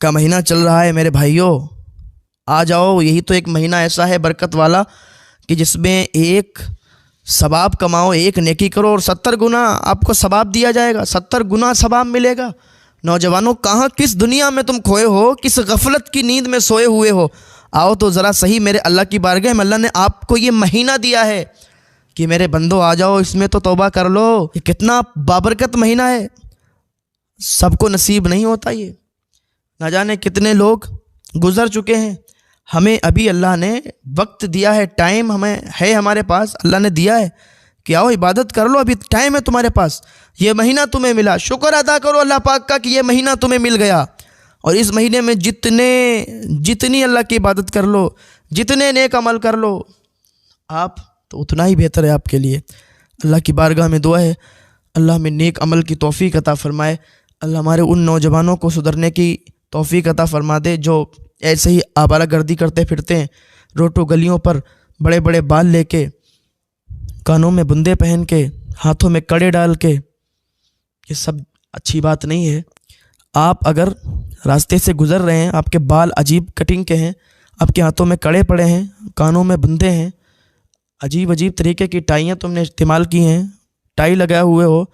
کا مہینہ چل رہا ہے میرے بھائیوں، آ جاؤ، یہی تو ایک مہینہ ایسا ہے برکت والا کہ جس میں ایک ثواب کماؤ، ایک نیکی کرو اور 70 گنا آپ کو ثواب دیا جائے گا، 70 گنا ثواب ملے گا۔ نوجوانوں، کہاں کس دنیا میں تم کھوئے ہو، کس غفلت کی نیند میں سوئے ہوئے ہو؟ آؤ تو ذرا صحیح میرے اللہ کی بارگاہ میں، اللہ نے آپ کو یہ مہینہ دیا ہے کہ میرے بندو آ جاؤ، اس میں تو توبہ کر لو۔ یہ کتنا بابرکت مہینہ ہے، سب کو نصیب نہیں ہوتا یہ، نہ جانے کتنے لوگ گزر چکے ہیں۔ ہمیں ابھی اللہ نے وقت دیا ہے، ٹائم ہمیں ہے، ہمارے پاس اللہ نے دیا ہے کہ آؤ عبادت کر لو، ابھی ٹائم ہے تمہارے پاس، یہ مہینہ تمہیں ملا، شکر ادا کرو اللہ پاک کا کہ یہ مہینہ تمہیں مل گیا۔ اور اس مہینے میں جتنی اللہ کی عبادت کر لو، جتنے نیک عمل کر لو آپ، تو اتنا ہی بہتر ہے آپ کے لیے۔ اللہ کی بارگاہ میں دعا ہے اللہ ہمیں نیک عمل کی توفیق عطا فرمائے، اللہ ہمارے ان نوجوانوں کو سدھرنے کی توفیق عطا فرما دے جو ایسے ہی آوارہ گردی کرتے پھرتے ہیں، روٹو گلیوں پر بڑے بڑے بال لے کے، کانوں میں بندے پہن کے، ہاتھوں میں کڑے ڈال کے۔ یہ سب اچھی بات نہیں ہے۔ آپ اگر راستے سے گزر رہے ہیں، آپ کے بال عجیب کٹنگ کے ہیں، آپ کے ہاتھوں میں کڑے پڑے ہیں، کانوں میں بندے ہیں، عجیب طریقے کی ٹائیاں تم نے استعمال کی ہیں، ٹائی لگائے ہوئے ہو،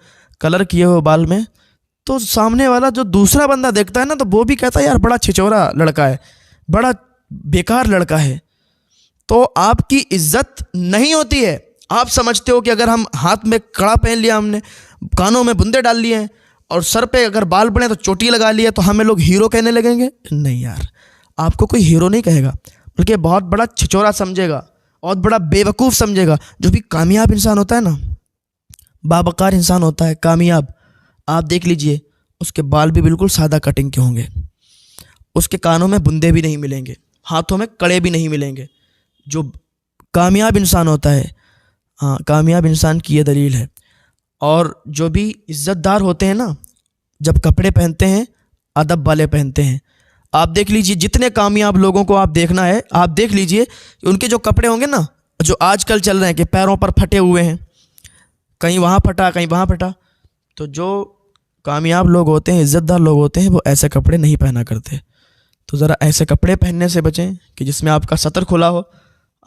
کلر کیے ہو بال میں، تو سامنے والا جو دوسرا بندہ دیکھتا ہے نا، تو وہ بھی کہتا ہے یار بڑا چھچورا لڑکا ہے، بڑا بیکار لڑکا ہے۔ تو آپ کی عزت نہیں ہوتی ہے۔ آپ سمجھتے ہو کہ اگر ہم ہاتھ میں کڑا پہن لیا، ہم نے کانوں میں بندے ڈال لیے ہیں اور سر پہ اگر بال بڑھے تو چوٹی لگا لی ہے، تو ہمیں لوگ ہیرو کہنے لگیں گے؟ نہیں یار، آپ کو کوئی ہیرو نہیں کہے گا، بلکہ بہت بڑا چھچورا سمجھے گا، بہت بڑا بے وقوف سمجھے گا۔ جو بھی کامیاب انسان ہوتا ہے نا، باوقار انسان ہوتا ہے کامیاب، آپ دیکھ لیجئے اس کے بال بھی بالکل سادہ کٹنگ کے ہوں گے، اس کے کانوں میں بندے بھی نہیں ملیں گے، ہاتھوں میں کڑے بھی نہیں ملیں گے۔ جو کامیاب انسان ہوتا ہے، ہاں، کامیاب انسان کی یہ دلیل ہے۔ اور جو بھی عزت دار ہوتے ہیں نا، جب کپڑے پہنتے ہیں ادب والے پہنتے ہیں۔ آپ دیکھ لیجئے جتنے کامیاب لوگوں کو آپ دیکھنا ہے، آپ دیکھ لیجئے کہ ان کے جو کپڑے ہوں گے نا، جو آج کل چل رہے ہیں کہ پیروں پر پھٹے ہوئے ہیں، کہیں وہاں پھٹا کہیں وہاں پھٹا، تو جو کامیاب لوگ ہوتے ہیں، عزت دار لوگ ہوتے ہیں، وہ ایسے کپڑے نہیں پہنا کرتے۔ تو ذرا ایسے کپڑے پہننے سے بچیں کہ جس میں آپ کا سطر کھلا ہو،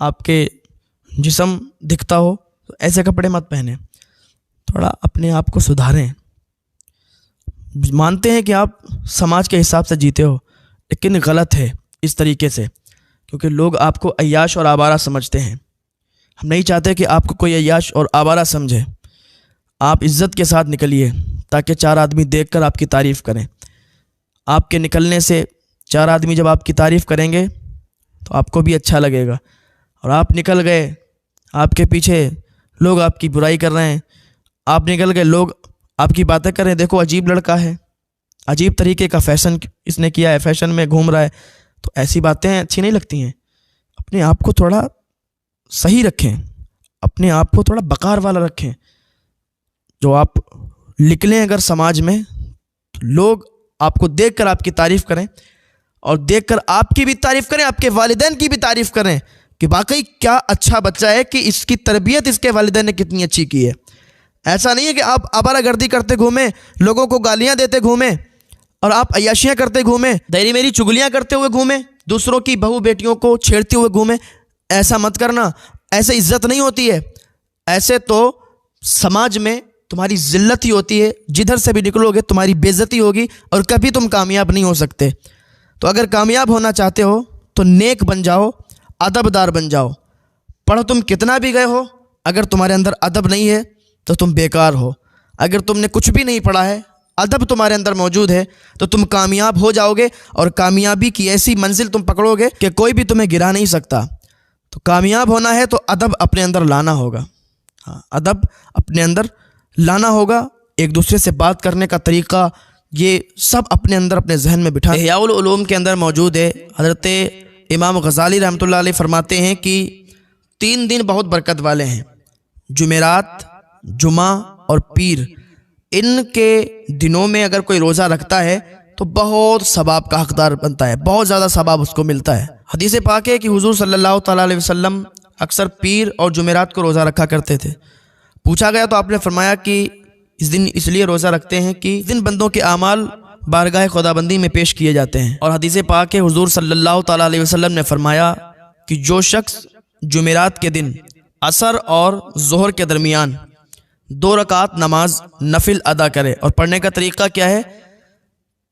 آپ کے جسم دکھتا ہو، تو ایسے کپڑے مت پہنیں۔ تھوڑا اپنے آپ کو سدھاریں۔ مانتے ہیں کہ آپ سماج کے حساب سے جیتے ہو، لیکن غلط ہے اس طریقے سے، کیونکہ لوگ آپ کو عیاش اور آوارہ سمجھتے ہیں۔ ہم نہیں چاہتے کہ آپ کو کوئی عیاش اور آوارہ سمجھے۔ آپ عزت کے ساتھ نکلیے تاکہ 4 آدمی دیکھ کر آپ کی تعریف کریں۔ آپ کے نکلنے سے 4 آدمی جب آپ کی تعریف کریں گے تو آپ کو بھی اچھا لگے گا۔ اور آپ نکل گئے، آپ کے پیچھے لوگ آپ کی برائی کر رہے ہیں، آپ نکل گئے، لوگ آپ کی باتیں کر رہے ہیں، دیکھو عجیب لڑکا ہے، عجیب طریقے کا فیشن اس نے کیا ہے، فیشن میں گھوم رہا ہے، تو ایسی باتیں اچھی نہیں لگتی ہیں۔ اپنے آپ کو تھوڑا صحیح رکھیں، اپنے آپ کو تھوڑا وقار والا رکھیں۔ جو آپ نکلیں اگر سماج میں، تو لوگ آپ کو دیکھ کر آپ کی تعریف کریں، اور دیکھ کر آپ کی بھی تعریف کریں، آپ کے والدین کی بھی تعریف کریں کہ واقعی کیا اچھا بچہ ہے، کہ اس کی تربیت اس کے والدین نے کتنی اچھی کی ہے۔ ایسا نہیں ہے کہ آپ آوارہ گردی کرتے گھومیں، لوگوں کو گالیاں دیتے گھومیں، اور آپ عیاشیاں کرتے گھومیں، دائری میری چگلیاں کرتے ہوئے گھومیں، دوسروں کی بہو بیٹیوں کو چھیڑتے ہوئے گھومیں۔ ایسا مت کرنا، ایسے عزت نہیں ہوتی ہے۔ ایسے تو سماج میں تمہاری ذلت ہی ہوتی ہے، جدھر سے بھی نکلو گے تمہاری بے عزتی ہوگی، اور کبھی تم کامیاب نہیں ہو سکتے۔ تو اگر کامیاب ہونا چاہتے ہو تو نیک بن جاؤ، ادب دار بن جاؤ۔ پڑھ تم کتنا بھی گئے ہو، اگر تمہارے اندر ادب نہیں ہے تو تم بیکار ہو۔ اگر تم نے کچھ بھی نہیں پڑھا ہے، ادب تمہارے اندر موجود ہے، تو تم کامیاب ہو جاؤ گے، اور کامیابی کی ایسی منزل تم پکڑو گے کہ کوئی بھی تمہیں گرا نہیں سکتا۔ تو کامیاب ہونا ہے تو ادب اپنے اندر لانا ہوگا۔ ہاں، ادب اپنے اندر لانا ہوگا، ایک دوسرے سے بات کرنے کا طریقہ، یہ سب اپنے اندر اپنے ذہن میں بٹھا۔ احیاء العلوم کے اندر موجود ہے، حضرت امام غزالی رحمۃ اللہ علیہ فرماتے ہیں کہ 3 دن بہت برکت والے ہیں، جمعرات، جمعہ اور پیر۔ ان کے دنوں میں اگر کوئی روزہ رکھتا ہے تو بہت ثواب کا حقدار بنتا ہے، بہت زیادہ ثواب اس کو ملتا ہے۔ حدیث پاک ہے کہ حضور صلی اللہ تعالیٰ علیہ وسلم اکثر پیر اور جمعرات کو روزہ رکھا کرتے تھے۔ پوچھا گیا تو آپ نے فرمایا کہ اس دن اس لیے روزہ رکھتے ہیں کہ اس دن بندوں کے اعمال بارگاہ خدابندی میں پیش کیے جاتے ہیں۔ اور حدیث پاک ہے، حضور صلی اللہ تعالیٰ علیہ وسلم نے فرمایا کہ جو شخص جمعرات کے دن عصر اور ظہر کے درمیان 2 رکعت نماز نفل ادا کرے، اور پڑھنے کا طریقہ کیا ہے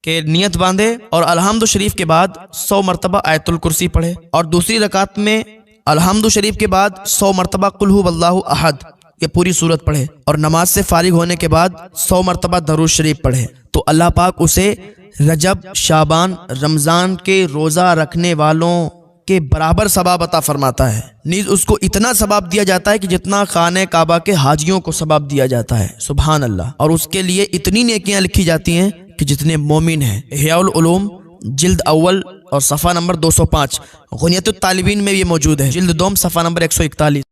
کہ نیت باندھے اور الحمد شریف کے بعد 100 مرتبہ آیت الکرسی پڑھے، اور دوسری رکعت میں الحمد شریف کے بعد 100 مرتبہ قل ھو اللہ احد یہ پوری صورت پڑھے، اور نماز سے فارغ ہونے کے بعد 100 مرتبہ درود شریف پڑھے، تو اللہ پاک اسے رجب، شعبان، رمضان کے روزہ رکھنے والوں کے برابر ثواب عطا فرماتا ہے۔ نیز اس کو اتنا ثواب دیا جاتا ہے کہ جتنا خانہ کعبہ کے حاجیوں کو ثواب دیا جاتا ہے، سبحان اللہ، اور اس کے لیے اتنی نیکیاں لکھی جاتی ہیں کہ جتنے مومن ہیں۔ احیاء العلوم جلد اول اور صفحہ نمبر 205، غنیت الطالبین میں یہ موجود ہے، جلد دوم صفحہ نمبر 141۔